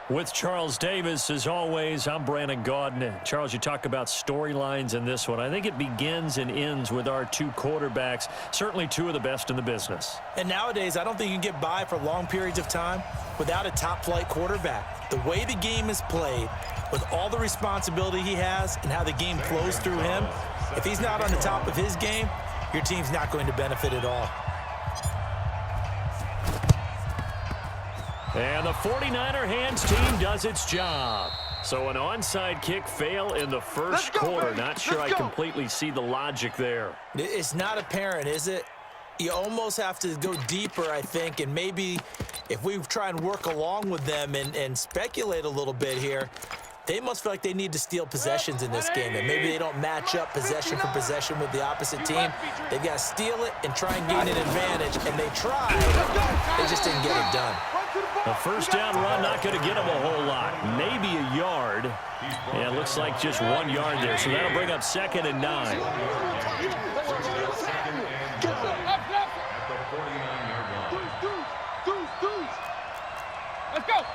With Charles Davis, as always, I'm Brandon Gaudin. Charles, you talk about storylines in this one. I think it begins and ends with our two quarterbacks, certainly two of the best in the business. And nowadays, I don't think you can get by for long periods of time without a top-flight quarterback. The way the game is played, with all the responsibility he has and how the game flows through him, if he's not on the top of his game, your team's not going to benefit at all. And the 49er hands team does its job. So an onside kick fail in the first quarter. Not sure I completely see the logic there. It's not apparent, is it? You almost have to go deeper, I think, and maybe if we try and work along with them and speculate a little bit here, they must feel like they need to steal possessions in this game, and maybe they don't match up possession for possession with the opposite team. They've got to steal it and try and gain an advantage, and they tried. They just didn't get it done. A first down run, not going to get them a whole lot. Maybe a yard. Yeah, it looks like just 1 yard there, so that'll bring up 2nd and 9. Let's go.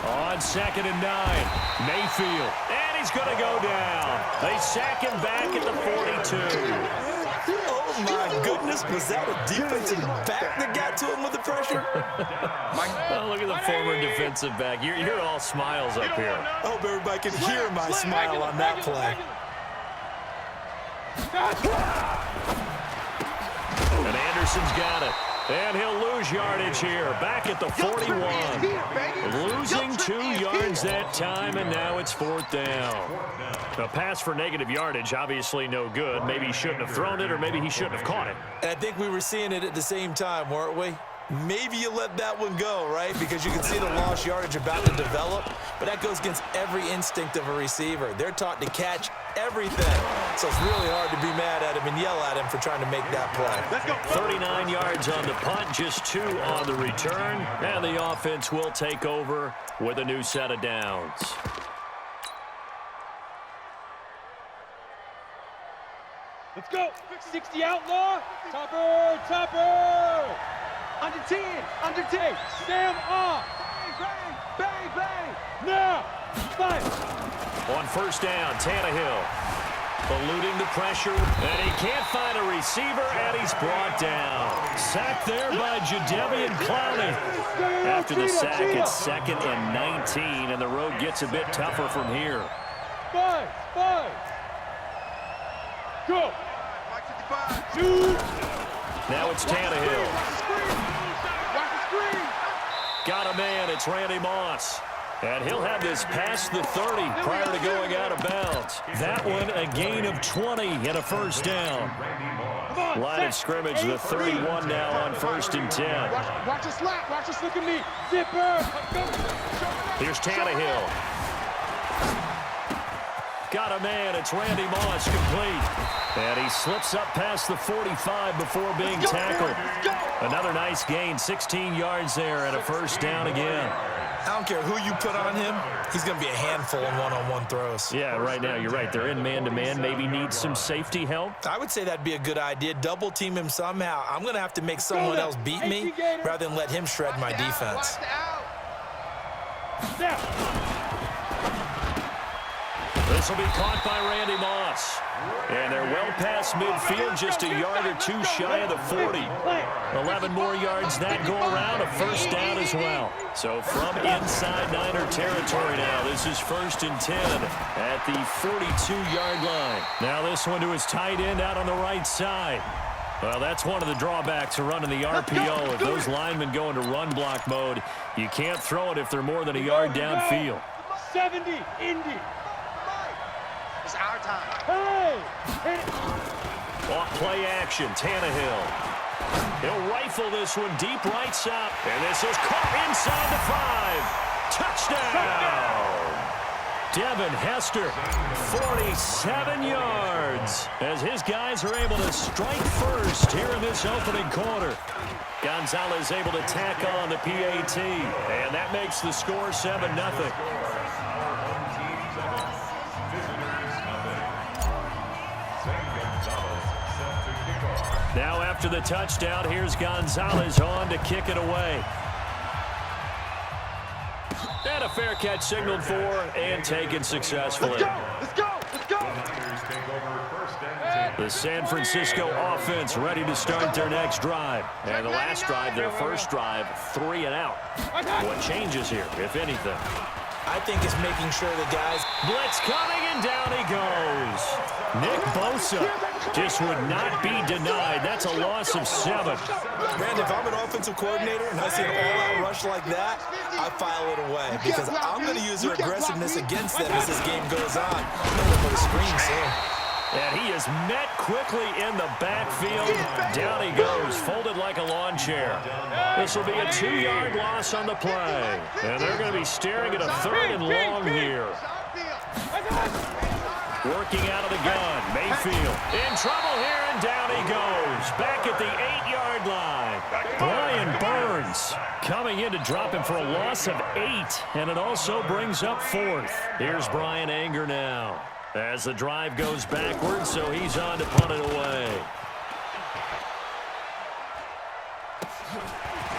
On 2nd and 9, Mayfield, and he's going to go down. They sack him back at the 42. Oh, my goodness. Was that a defensive back that got to him with the pressure? Oh, look at the former defensive back. You're all smiles up here. I hope everybody can hear my smile on that play. And Anderson's got it. And he'll lose yardage here. Back at the 41. Losing 2 yards that time, and now it's 4th down. A pass for negative yardage, obviously no good. Maybe he shouldn't have thrown it, or maybe he shouldn't have caught it. And I think we were seeing it at the same time, weren't we? Maybe you let that one go, right? Because you can see the lost yardage about to develop, but that goes against every instinct of a receiver. They're taught to catch everything, so it's really hard to be mad at him and yell at him for trying to make that play. 39 yards on the punt, just 2 on the return, and the offense will take over with a new set of downs. Let's go. 60 outlaw. Topper. Under 10. Sam off. Bang. Now. 5. On first down, Tannehill eluding the pressure, and he can't find a receiver, and he's brought down. Sacked there by Jadeveon Clowney. After the sack, it's 2nd and 19, and the road gets a bit tougher from here. 5. Go. 2. Now it's Tannehill. Got a man, it's Randy Moss. And he'll have this past the 30 prior to going out of bounds. That one, a gain of 20 and a first down. Line of scrimmage, the 31 now on 1st and 10. Watch us slap. Watch us look at me. Zipper. Here's Tannehill. Got a man, it's Randy Moss, complete. And he slips up past the 45 before being tackled. Another nice gain, 16 yards there and a first down again. I don't care who you put on him, he's going to be a handful in one-on-one throws. Yeah, right now, you're right. They're in man-to-man, maybe need some safety help. I would say that'd be a good idea. Double team him somehow. I'm going to have to make someone else beat me rather than let him shred my defense. This will be caught by Randy Moss. And they're well past midfield, just a yard or 2 shy of the 40. 11 more yards that go around, a first down as well. So from inside Niner territory now, this is 1st and 10 at the 42-yard line. Now this one to his tight end out on the right side. Well, that's one of the drawbacks of running the RPO. If those linemen go into run block mode, you can't throw it if they're more than a yard downfield. 70, Indy. It's our time. Hey! Off play action, Tannehill. He'll rifle this one deep right side. And this is caught inside the 5. Touchdown! Devin Hester, 47 yards, as his guys are able to strike first here in this opening quarter. Gonzalez able to tack on the PAT, and that makes the score 7-0. Now after the touchdown, here's Gonzalez on to kick it away. And a fair catch signaled for and taken successfully. Let's go! Let's go! The San Francisco offense ready to start their next drive. And the last drive, their first drive, 3 and out. What changes here, if anything? I think it's making sure the guys... Blitz coming, and down he goes. Nick Bosa just would not be denied. That's a loss of 7. Brandon, if I'm an offensive coordinator and I see an all-out rush like that, I file it away because I'm going to use their aggressiveness against them as this game goes on. I'm going to put a screen soon. And he is met quickly in the backfield. Down he goes, folded like a lawn chair. This will be a 2-yard loss on the play. And they're going to be staring at a 3rd and long here. Working out of the gun, Mayfield in trouble here, and down he goes. Back at the 8-yard line. Brian Burns coming in to drop him for a loss of 8. And it also brings up 4th. Here's Brian Anger now, as the drive goes backwards, so he's on to punt it away.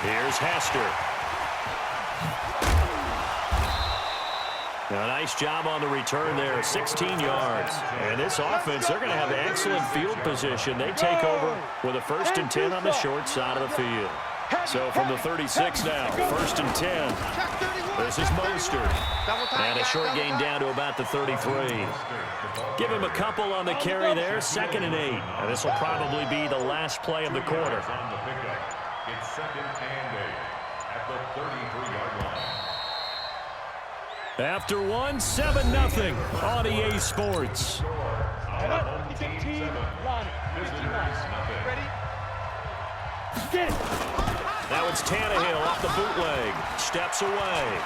Here's Hester. A nice job on the return there, 16 yards. And this offense, they're going to have excellent field position. They take over with a 1st and 10 on the short side of the field. So from the 36 now, 1st and 10. This is Mostert. And a short gain down to about the 33. Give him a couple on the carry there, 2nd and 8. And this will probably be the last play of the quarter. It's 2nd and 8 at the 33-yard line. After 1, 7-0 on EA Sports. Get it! Now it's Tannehill off the bootleg. Steps away.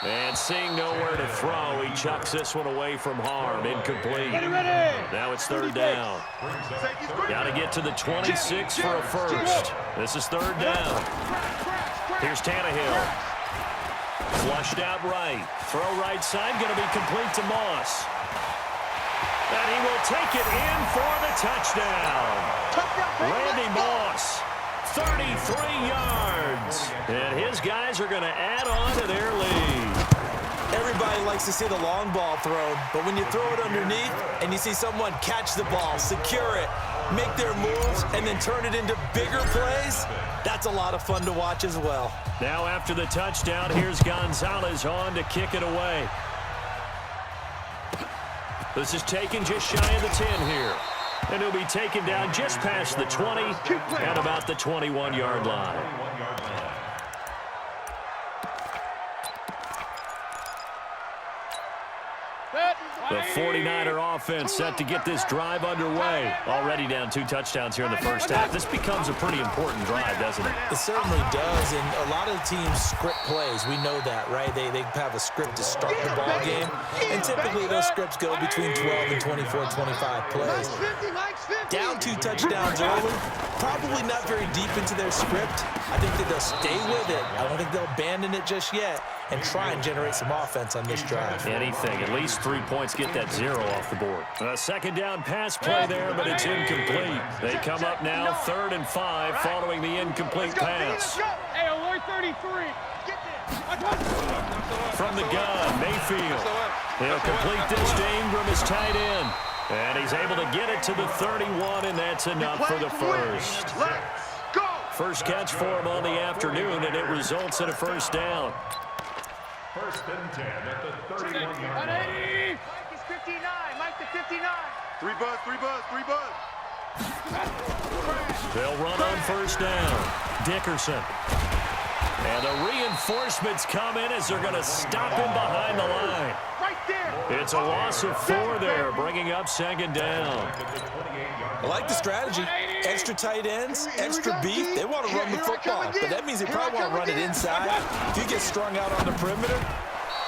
And seeing nowhere to throw, he chucks this one away from harm. Incomplete. Now it's 3rd down. Got to get to the 26 for a first. This is 3rd down. Here's Tannehill. Flushed out right. Throw right side, going to be complete to Moss. And he will take it in for the touchdown. Randy Moss, 33 yards. And his guys are going to add on to their lead. Everybody likes to see the long ball thrown, but when you throw it underneath and you see someone catch the ball, secure it, make their moves, and then turn it into bigger plays, that's a lot of fun to watch as well. Now after the touchdown, here's Gonzalez on to kick it away. This is taken just shy of the 10 here. And he'll be taken down just past the 20 at about the 21-yard line. The 49er offense set to get this drive underway. Already down 2 touchdowns here in the first half. This becomes a pretty important drive, doesn't it? It certainly does, and a lot of the teams script plays. We know that, right? They have a script to start the ball game, and typically those scripts go between 12 and 24, 25 plays. Down 2 touchdowns early, probably not very deep into their script. I think that they'll stay with it. I don't think they'll abandon it just yet and try and generate some offense on this drive. Anything, at least 3 points, get that 0 off the board. A 2nd down pass play there, but it's incomplete. They come up now 3rd and 5 following the incomplete pass. Hey, alert 33. From the gun, Mayfield. He'll complete this to Ingram as tight end. And he's able to get it to the 31, and that's enough for the first. First catch for him on the afternoon, and it results in a 1st down. 1st and 10 at the 31-yard line. Mike is 59. Mike to 59. 3 buzz, 3 buzz, 3 buzz. They'll run on 1st down. Dickerson. And the reinforcements come in as they're going to stop him behind the line. Right there. It's a loss of 4 there, bringing up 2nd down. I like the strategy. Extra tight ends, extra beef. They want to run the football, but that means they probably want to run it inside. If you get strung out on the perimeter,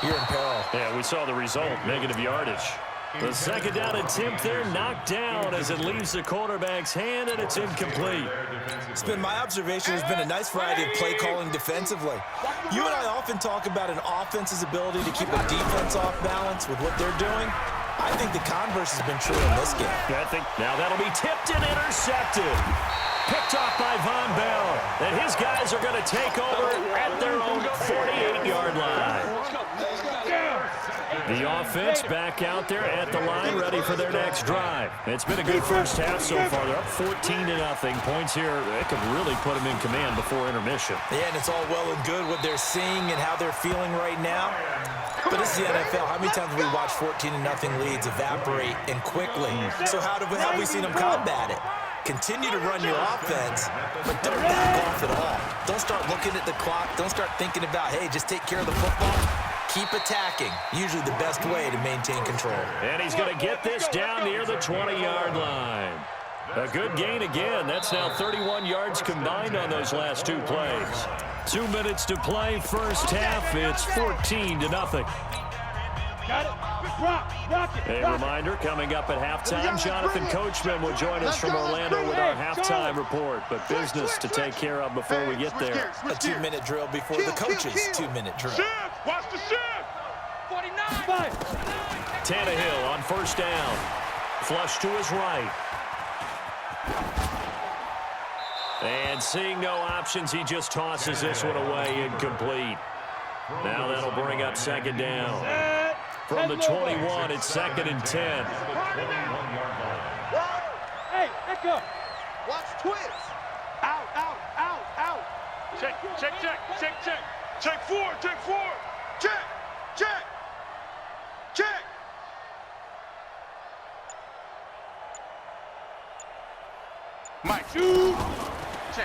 you're in peril. Yeah, we saw the result, negative yardage. The 2nd down attempt there knocked down as it leaves the quarterback's hand, and it's incomplete. It's been my observation there's been a nice variety of play calling defensively. You and I often talk about an offense's ability to keep a defense off balance with what they're doing. I think the converse has been true in this game. I think now that'll be tipped and intercepted. picked off by Von Bell. And his guys are going to take over at their own 48-yard line. The offense back out there at the line, ready for their next drive. It's been a good first half so far. They're up 14-0. Points here, they could really put them in command before intermission. Yeah, and it's all well and good what they're seeing and how they're feeling right now. But this is the NFL. How many times have we watched 14-0 leads evaporate and quickly? So how have we seen them combat it? Continue to run your offense, but don't back off at all. Don't start looking at the clock. Don't start thinking about, hey, just take care of the football. Keep attacking. Usually the best way to maintain control. And he's going to get this down near the 20-yard line. A good gain again. That's now 31 yards combined on those last two plays. 2 minutes to play first half. It's 14-0. Got it. Rock it. A reminder, coming up at halftime, Jonathan Coachman will join us from Orlando with our halftime report. But business to take care of before we get there. A 2-minute drill before the coach's 2-minute drill. Shift. Watch the shift. 49. Tannehill on first down. Flush to his right. And seeing no options, he just tosses this one away incomplete. Now that'll bring up second down. From the 21, it's 2nd and 10. Hey, let go. Watch twist. Out. Check. Check forward. Check. Mike, shoot.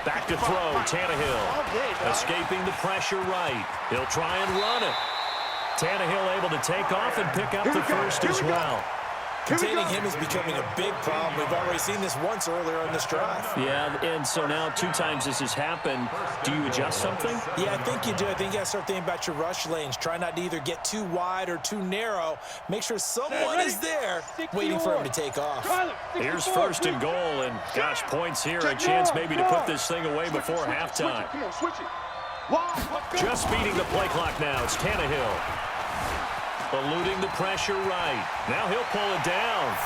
Back to throw, Tannehill. Escaping the pressure right. He'll try and run it. Tannehill able to take off and pick up the first as well. Containing him is becoming a big problem. We've already seen this once earlier on this drive. Yeah, and so now 2 times this has happened. Do you adjust something? Yeah, I think you do. I think you got to start thinking about your rush lanes. Try not to either get too wide or too narrow. Make sure someone is there waiting for him to take off. Here's 1st and goal, and gosh, points here. A chance maybe to put this thing away before halftime. Come on, switch it. Just beating the play clock now. It's Tannehill. Eluding the pressure right. Now he'll pull it down.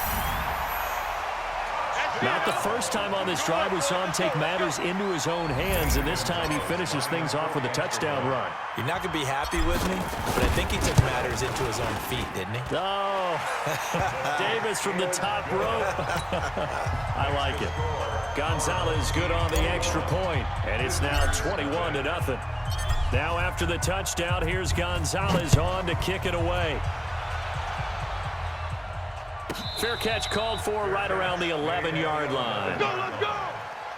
Not the first time on this drive we saw him take matters into his own hands, and this time he finishes things off with a touchdown run. You're not going to be happy with me, but I think he took matters into his own feet, didn't he? Oh, Davis from the top rope. I like it. Gonzalez good on the extra point, and it's now 21-0. Now after the touchdown, here's Gonzalez on to kick it away. Fair catch called for right around the 11-yard line. Let's go.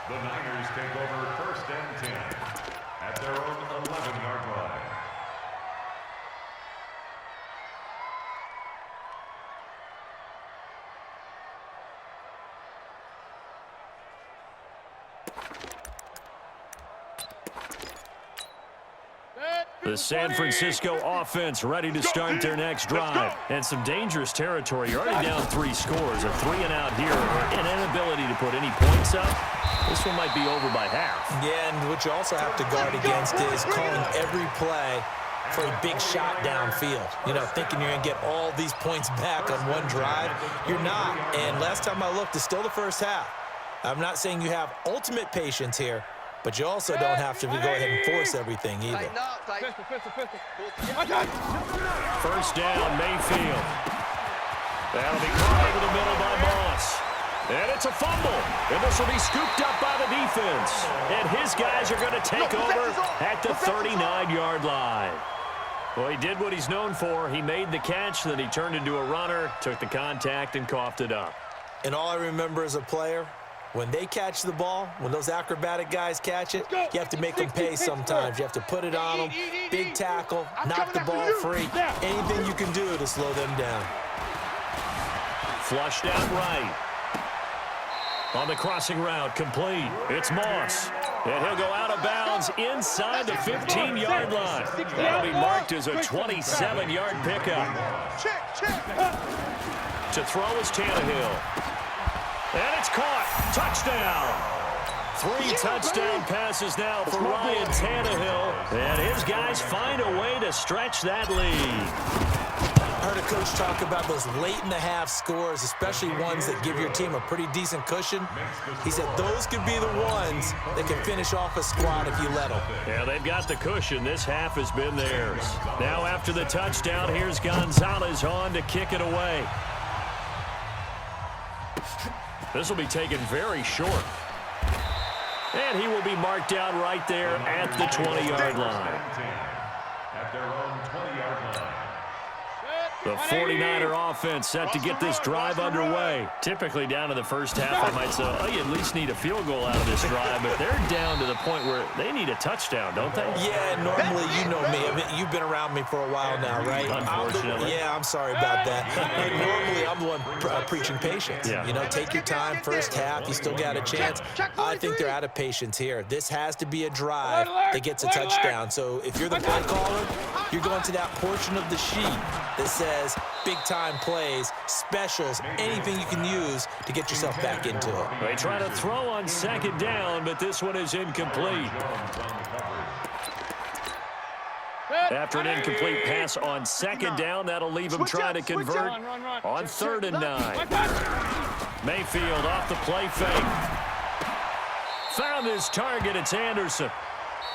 The Niners take over 1st and 10 at their own 11-yard line. The San Francisco offense ready to start their next drive. And some dangerous territory. You're already down 3 scores. A 3-and-out here. An inability to put any points up. This one might be over by half. Yeah, and what you also have to guard against is calling every play for a big shot downfield. You know, thinking you're going to get all these points back on one drive. You're not. And last time I looked, it's still the first half. I'm not saying you have ultimate patience here, but you also don't have to go ahead and force everything either. First down, Mayfield. That'll be caught over the middle by Moss. And it's a fumble. And this will be scooped up by the defense. And his guys are going to take over at the 39-yard line. Well, he did what he's known for. He made the catch, then he turned into a runner, took the contact, and coughed it up. And all I remember as a player, when they catch the ball, when those acrobatic guys catch it, you have to make them pay sometimes. You have to put it on them, big tackle, knock the ball free, anything you can do to slow them down. Flushed out right. On the crossing route, complete. It's Moss. And he'll go out of bounds inside the 15-yard line. That'll be marked as a 27-yard pickup. To throw is Tannehill. And it's caught. Touchdown. 3 touchdown passes now for Ryan Tannehill. And his guys find a way to stretch that lead. heard a coach talk about those late-in-the-half scores, especially ones that give your team a pretty decent cushion. He said those could be the ones that can finish off a squad if you let them. Yeah, they've got the cushion. This half has been theirs. Now after the touchdown, here's Gonzalez on to kick it away. This will be taken very short. And he will be marked down right there at the 20-yard line. At their own 20-yard line. The 49er offense set to get this drive underway. Typically down to the first half, I might say, oh, you at least need a field goal out of this drive, but they're down to the point where they need a touchdown, don't they? Yeah, normally, you know me. I mean, you've been around me for a while now, right? Unfortunately. I'm sorry about that. Like, normally, I'm the one preaching patience. Yeah. You know, take your time. First half, you still got a chance. I think they're out of patience here. This has to be a drive that gets a touchdown. So if you're the play caller, you're going to that portion of the sheet that says big-time plays, specials, anything you can use to get yourself back into it. They try to throw on second down, but this one is incomplete. After an incomplete pass on second down, that'll leave him trying to convert on 3rd and 9. Mayfield off the play fake. Found his target. It's Anderson.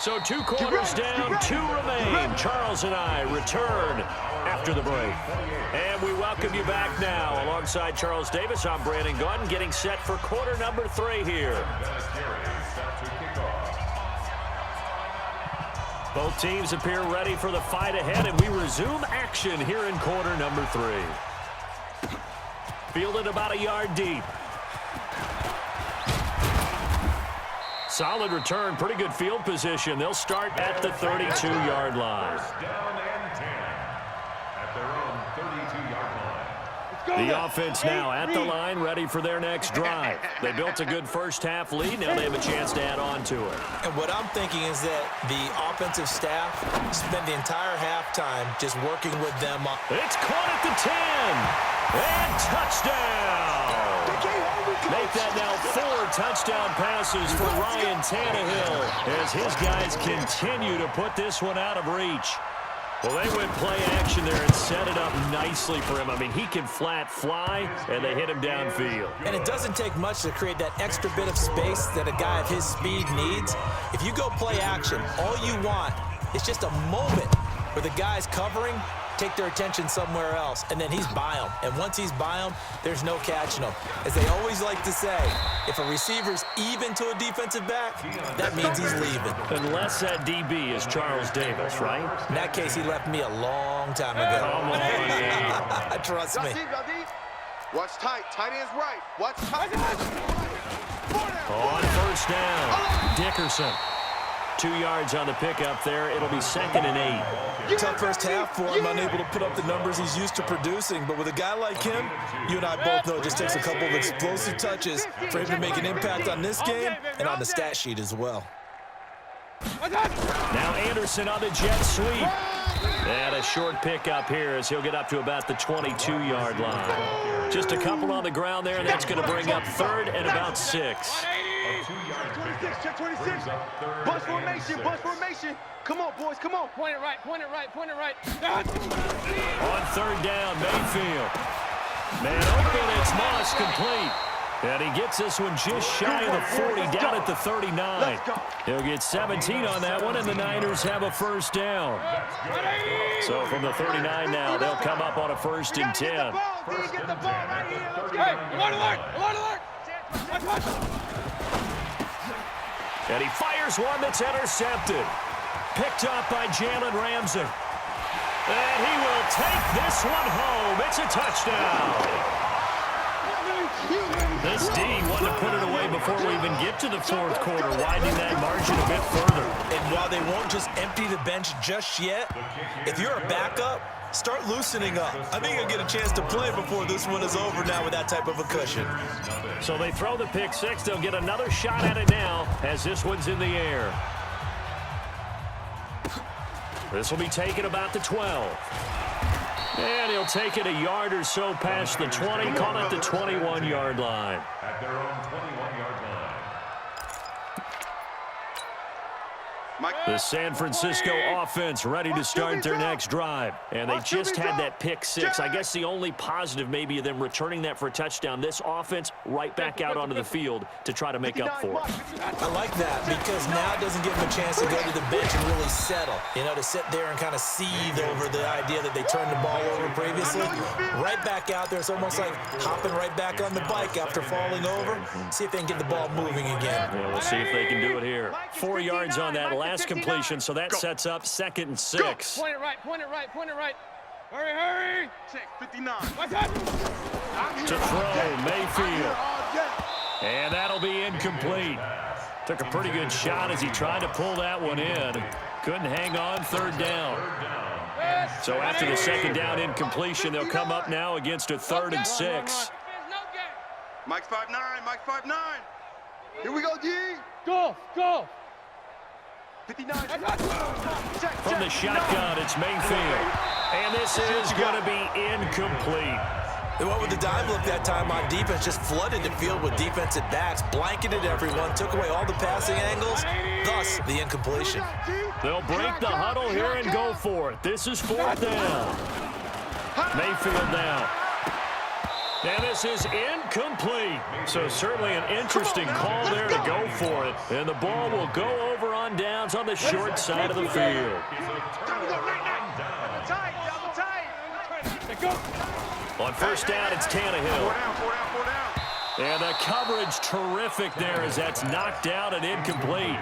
So 2 quarters down, 2 remain. Charles and I return after the break. And we welcome you back now. Alongside Charles Davis, I'm Brandon Gaudin, getting set for quarter number 3 here. Both teams appear ready for the fight ahead, and we resume action here in quarter number 3. Fielded about a yard deep. Solid return, pretty good field position. They'll start at the 32-yard line. Down and 10 at their own 32-yard line. The offense now at the line, ready for their next drive. They built a good first-half lead. Now they have a chance to add on to it. And what I'm thinking is that the offensive staff spend the entire halftime just working with them. It's caught at the 10. And touchdown. Make that now 4 touchdown passes for Ryan Tannehill as his guys continue to put this one out of reach. Well, they went play action there and set it up nicely for him. I mean, he can flat fly, and they hit him downfield. And it doesn't take much to create that extra bit of space that a guy of his speed needs. If you go play action, all you want is just a moment where the guy's covering, take their attention somewhere else, and then he's by them. And once he's by them, there's no catching him. As they always like to say, if a receiver's even to a defensive back, that means he's leaving. Unless that DB is Charles Davis, right? In that case, he left me a long time ago. Come on, Trust me. Watch tight. Tight end's right. Watch tight. On first down, Dickerson. 2 yards on the pickup there. It'll be 2nd and 8. Tough first half for him, unable to put up the numbers he's used to producing. But with a guy like him, you and I both know it just takes a couple of explosive touches for him to make an impact on this game and on the stat sheet as well. Now Anderson on the jet sweep. And a short pickup here as he'll get up to about the 22-yard line. Just a couple on the ground there, and that's going to bring up 3rd and about 6. 26, check 26. Bunch formation, bunch formation. Come on, boys, come on. Point it right, point it right, point it right. On 3rd down, Mayfield. Man open, it's Moss complete. And he gets this one just shy of the 40, down at the 39. He'll get 17 on that one, and the Niners have a first down. So from the 39 now, they'll come up on a 1st and 10. Get the ball right here. Hey, alert, alert, alert, alert. And he fires one that's intercepted. Picked up by Jalen Ramsey. And he will take this one home. It's a touchdown. This D wanted to put it away before we even get to the 4th quarter, widening that margin a bit further. And while they won't just empty the bench just yet, if you're a backup, start loosening up. I think you'll get a chance to play before this one is over now with that type of a cushion. So they throw the pick 6. They'll get another shot at it now as this one's in the air. This will be taken about the 12. And he'll take it a yard or so past the 20, call it the 21-yard line. At their own 21-yard line. The San Francisco offense ready to start their next drive. And they just had that pick six. I guess the only positive maybe of them returning that for a touchdown. This offense right back out onto the field to try to make up for it. I like that because now it doesn't give them a chance to go to the bench and really settle. You know, to sit there and kind of seethe over the idea that they turned the ball over previously. Right back out there. It's almost like hopping right back on the bike after falling over. See if they can get the ball moving again. Yeah, we'll see if they can do it here. 4 yards on that last completion, so that sets up 2nd and 6. Point it right, point it right, point it right. Hurry, hurry. Check 59. To throw, Mayfield. And that'll be incomplete. Took a pretty good shot as he tried to pull that one in. Couldn't hang on, 3rd down. So after the 2nd down incompletion, they'll come up now against a 3rd and 6. Mike's 5'9", Mike's 5'9". Here we go, D. Go, go. 59. From the shotgun, it's Mayfield. And this is going to be incomplete. They went with the dime look that time on defense, just flooded the field with defensive backs, blanketed everyone, took away all the passing angles, thus the incompletion. They'll break the huddle here and go for it. This is 4th down. Mayfield down. And this is incomplete. So certainly an interesting call there to go for it. And the ball will go over on downs on the short side of the field. On 1st down, it's Tannehill. 4 down. And the coverage terrific there as that's knocked out and incomplete.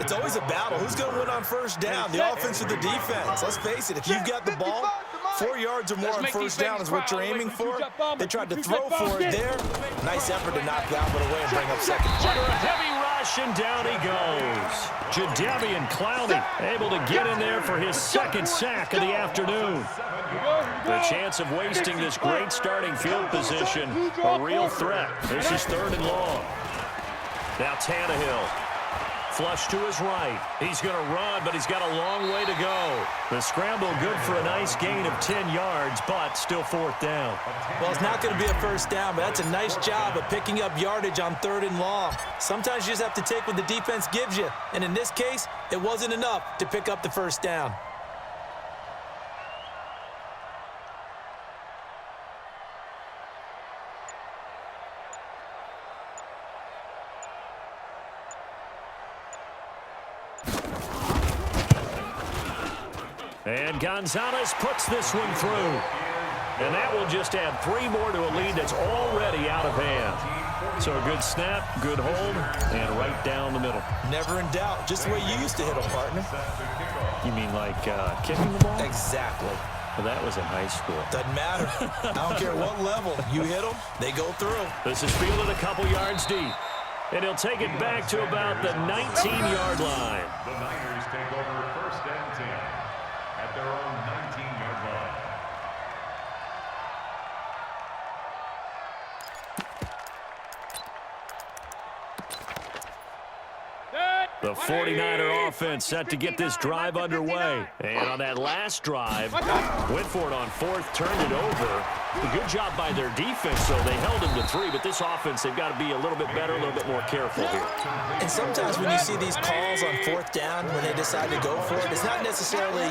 It's always a battle. Who's going to win on 1st down, the offense or the defense? Let's face it, if you've got the ball, 4 yards or more on 1st down is what you're aiming for. They tried to throw for it there. Nice effort to knock that one away and bring up 2nd. Under a heavy rush, and down he goes. Jadeveon Clowney able to get in there for his 2nd sack of the afternoon. The chance of wasting this great starting field position, a real threat. This is 3rd and long. Now Tannehill. Flush to his right. He's going to run, but he's got a long way to go. The scramble good for a nice gain of 10 yards, but still 4th down. Well, it's not going to be a 1st down, but that's a nice job of picking up yardage on 3rd and long. Sometimes you just have to take what the defense gives you, and in this case, it wasn't enough to pick up the 1st down. And Gonzalez puts this one through. And that will just add 3 more to a lead that's already out of hand. So a good snap, good hold, and right down the middle. Never in doubt. Just the way you used to hit them, partner. You mean like kicking the ball? Exactly. Well, that was in high school. Doesn't matter. I don't care what level. You hit them, they go through. This is fielded a couple yards deep. And he'll take it back to about the 19-yard line. The Niners take over 1st and 10 at their own 19-yard line. The 49er offense set to get this drive underway. And on that last drive, went for it on 4th, turned it over. A good job by their defense, though. They held them to 3, but this offense, they've got to be a little bit better, a little bit more careful here. And sometimes when you see these calls on 4th down, when they decide to go for it, it's not necessarily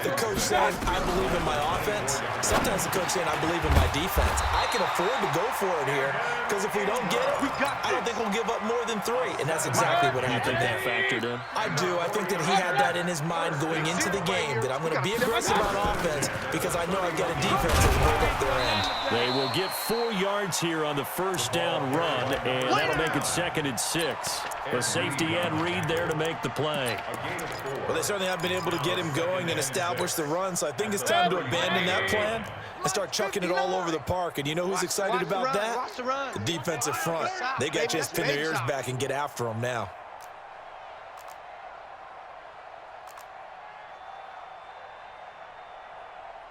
the coach saying, I believe in my offense. Sometimes the coach saying, I believe in my defense. I can afford to go for it here, because if we don't get it, I don't think we'll give up more than 3. And that's exactly what happened there. Factored in? I do. I think that he had that in his mind going into the game, that I'm going to be aggressive on offense because I know I've got a defense that will hold up their end. They will get 4 yards here on the 1st down run, and that'll make it 2nd and 6. The safety end Reed there to make the play. Well, they certainly have been able to get him going and establish the run, so I think it's time to abandon that plan and start chucking it all over the park. And you know who's excited about that? The defensive front. They got a chance to pin their ears back and get after him now.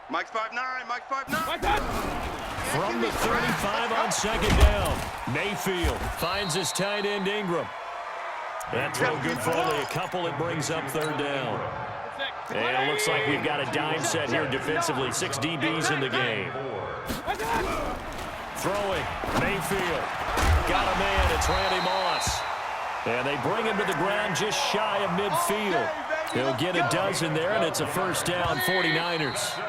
Mike's 5'9", Mike's 5'9". From the 35 on 2nd down, Mayfield finds his tight end Ingram. That throw good for only a couple. It brings up 3rd down. And it looks like we've got a dime set here defensively. 6 DBs in the game. Throwing, Mayfield. Got a man, it's Randy Moss. And they bring him to the ground just shy of midfield. He'll get a dozen there, and it's a first down, 49ers.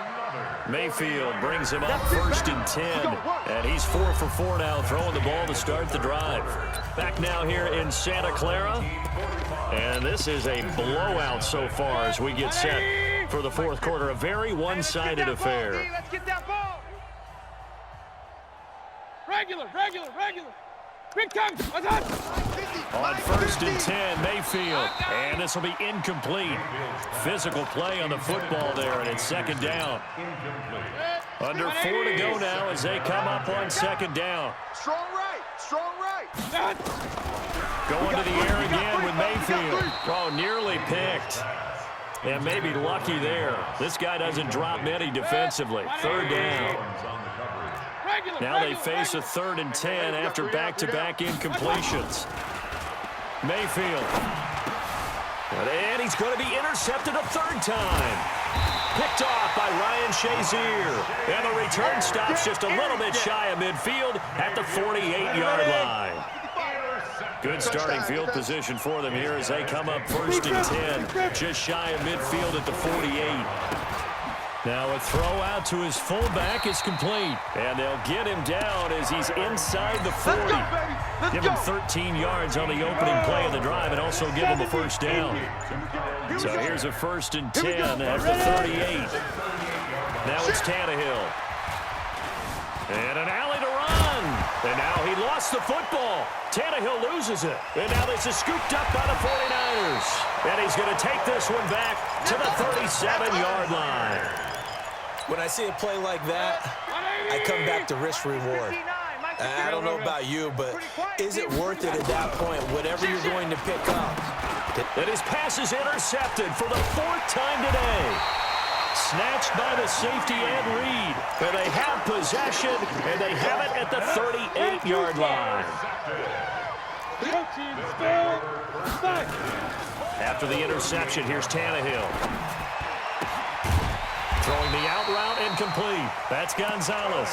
Mayfield brings him up 1st and 10. And he's 4 for 4 now, throwing the ball to start the drive. Back now here in Santa Clara. And this is a blowout so far as we get set for the fourth quarter. A very one-sided affair. Let's get that ball. Regular. Big time. On 1st and 10, Mayfield. And this will be incomplete. Physical play on the football there, and it's 2nd down. Under 4 to go now as they come up on 2nd down. Strong right. Going to the air again with Mayfield. Oh, nearly picked. And maybe lucky there. This guy doesn't drop many defensively. 3rd down. Now they face a 3rd and 10 after back-to-back incompletions. Mayfield. And he's going to be intercepted a 3rd time. Picked off by Ryan Shazier. And the return stops just a little bit shy of midfield at the 48-yard line. Good starting field position for them here as they come up 1st and 10. Just shy of midfield at the 48. Now a throw out to his fullback is complete. And they'll get him down as he's inside the 40. Give him 13 yards on the opening play of the drive and also give him a first down. So here's a 1st and 10 at the 38. Now it's Tannehill. And an alley to run. And now he lost the football. Tannehill loses it. And now this is scooped up by the 49ers. And he's going to take this one back to the 37-yard line. When I see a play like that, I come back to risk reward. I don't know about you, but is it worth it at that point, whatever you're going to pick up? And his pass is intercepted for the 4th time today. Snatched by the safety Ed Reed. And they have possession, and they have it at the 38-yard line. After the interception, here's Tannehill. Throwing the out route incomplete. That's Gonzalez.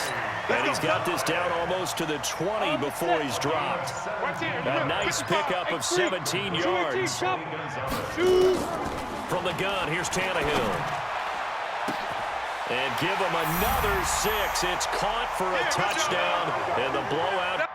And he's got this down almost to the 20 before he's dropped. A nice pickup of 17 yards. From the gun, here's Tannehill. And give him another 6. It's caught for a touchdown. And the blowout.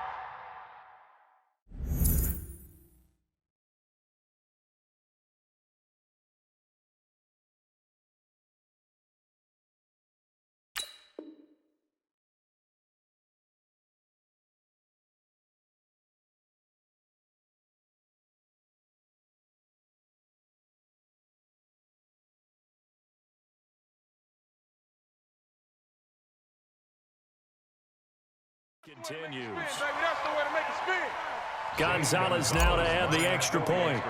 Continues. Gonzalez now to add the extra point.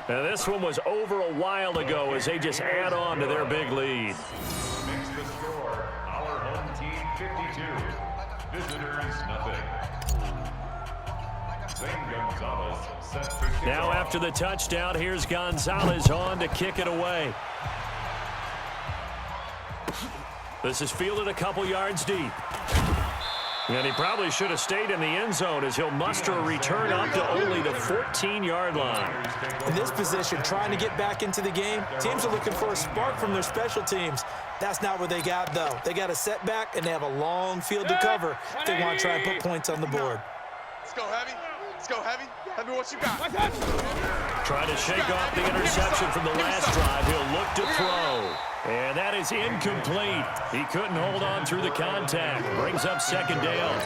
Now this one was over a while ago as they just add on to their big lead. Makes the score our home team 52. Visitors nothing. Gonzalez set to kick now off. after the touchdown, here's Gonzalez on to kick it away. This is fielded a couple yards deep. And he probably should have stayed in the end zone as he'll muster a return up to only the 14-yard line. In this position, trying to get back into the game, teams are looking for a spark from their special teams. That's not what they got, though. They got a setback, and they have a long field to cover if they want to try and put points on the board. Let's go, Heavy. Let's go, Heavy. Heavy, what you got? Trying to shake off the interception from the last drive. He'll look to throw. And that is incomplete. He couldn't hold on through the contact. Brings up 2nd down.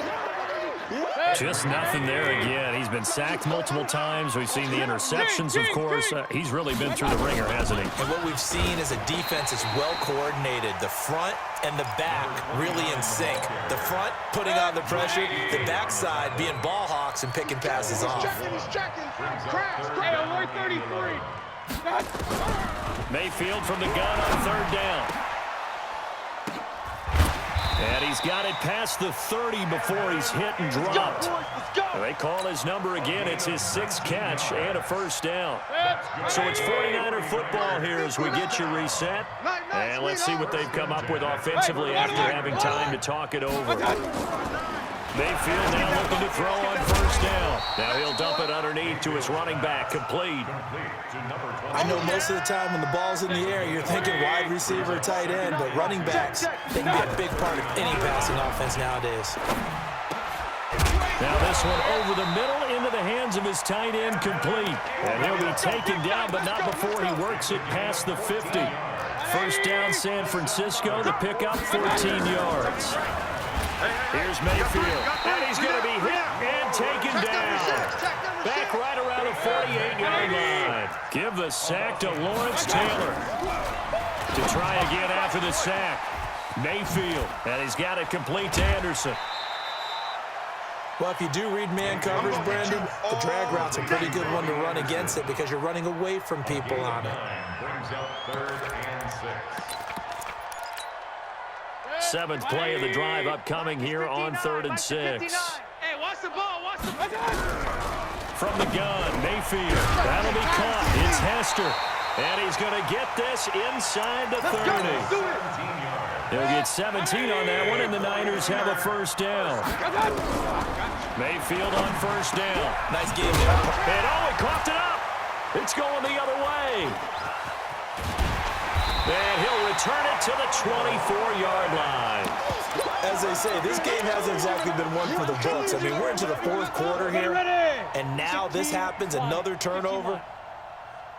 Just nothing there again. He's been sacked multiple times. We've seen the interceptions, of course. He's really been through the ringer, hasn't he? And what we've seen is a defense is well coordinated. The front and the back really in sync. The front putting on the pressure, the backside being ball hawks and picking passes off. He's checking. Crash. Hey, alert 33. Mayfield from the gun on 3rd down. And he's got it past the 30 before he's hit and dropped. They call his number again. It's his 6th catch and a first down. So it's 49er football here as we get you reset. And let's see what they've come up with offensively after having time to talk it over. Mayfield now looking to throw on first down. Now he'll dump it underneath to his running back, complete. I know most of the time when the ball's in the air, you're thinking wide receiver, tight end, but running backs, they can be a big part of any passing offense nowadays. Now this one over the middle into the hands of his tight end, complete. And he'll be taken down, but not before he works it past the 50. First down, San Francisco. The pickup, 14 yards. Here's Mayfield, and he's going to be hit and taken down. Back right around the 48-yard line. Give the sack to Lawrence Taylor to try again after the sack. Mayfield, and he's got it complete to Anderson. Well, if you do read man coverage, Brandon, the drag route's a pretty good one to run against it because you're running away from people on it. Brings up 3rd and 6. Seventh play of the drive upcoming here on 3rd and 6. Hey, watch the ball, watch the ball. From the gun, Mayfield. That'll be caught. It's Hester. And he's going to get this inside the 30. He'll get 17 on that one, and the Niners have a first down. Mayfield on first down. Nice game there. And he coughed it up. It's going the other way. And he'll return it to the 24-yard line. As they say, this game hasn't exactly been one for the books. I mean, we're into the 4th quarter here, and now this happens, another turnover.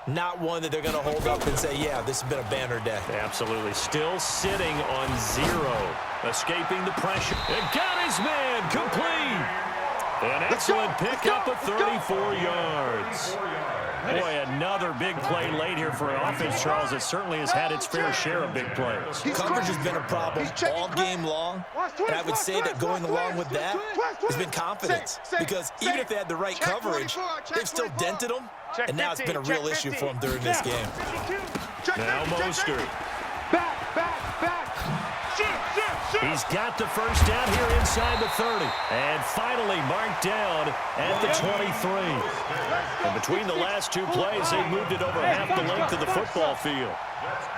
Not one that they're going to hold up and say, yeah, this has been a banner day. Absolutely. Still sitting on 0. Escaping the pressure. And got his man complete. An excellent pickup of 34 yards. Boy, another big play late here for an offense, Charles, that certainly has had its fair share of big plays. Coverage has been a problem all game long, and I would say that going along with that has been confidence, because even if they had the right coverage, they've still dented them, and now it's been a real issue for them during this game. Now Mostert. Back. He's got the first down here inside the 30. And finally marked down at the 23. And between the last two plays, they moved it over half the length of the football field.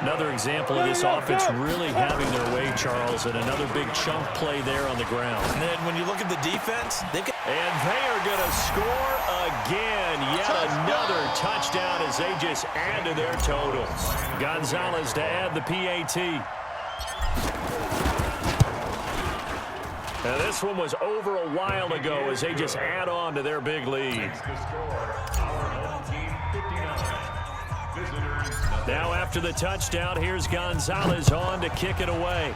Another example of this offense really having their way, Charles, and another big chunk play there on the ground. And then when you look at the defense, and they are going to score again. Yet another touchdown as they just add to their totals. Gonzalez to add the PAT. And this one was over a while ago as they just add on to their big lead. Now after the touchdown, here's Gonzalez on to kick it away.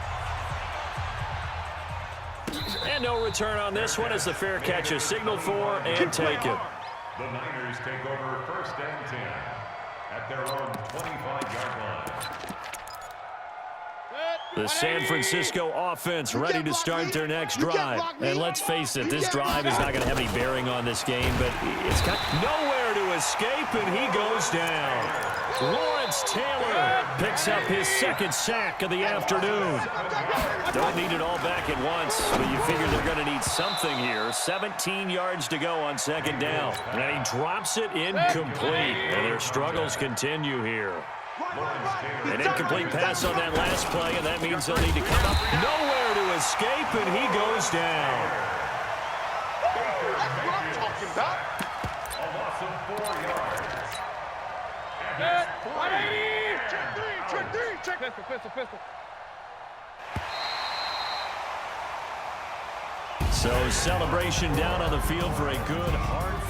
And no return on this one as the fair catch is signaled for and taken. The Niners take over 1st and 10 at their own 25-yard line. The San Francisco offense ready to start their next drive. And let's face it, this drive is not going to have any bearing on this game, but it's got nowhere to escape, and he goes down. Lawrence Taylor picks up his 2nd sack of the afternoon. Don't need it all back at once, but you figure they're going to need something here. 17 yards to go on 2nd down. And he drops it incomplete, and their struggles continue here. An incomplete pass on that last play, and that means they'll need to come up. Nowhere to escape, and he goes down. A loss of 4 yards. Check pistol. So celebration down on the field for a good, hard